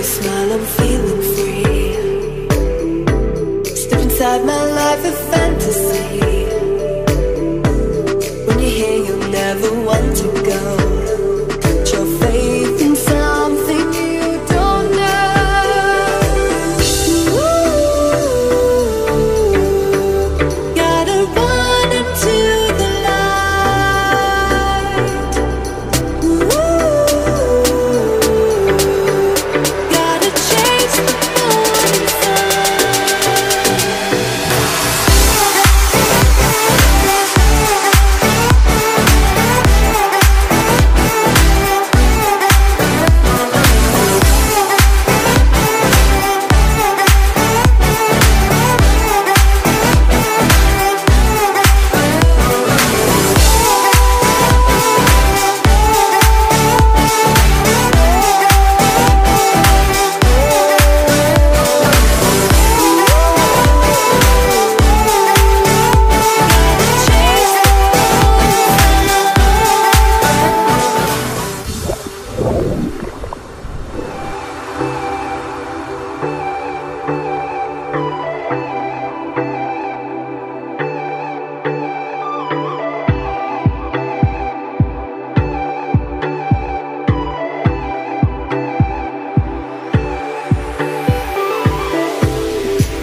smile, I'm feeling free. Step inside my life, a fantasy. When you're here, you'll never want to go. Put your faith in something you don't know. Ooh, gotta run into the light. Ooh, gotta chase the morning sun.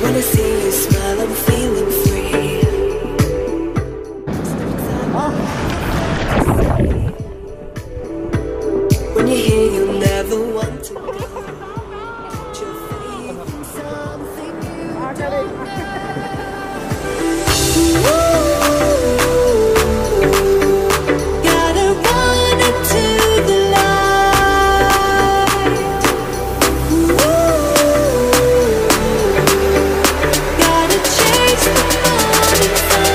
When I see you smile, I'm feeling free. When you're here, you'll never want to go. Put your faith in something you don't know. Gotta run into the light. Gotta chase the morning sun.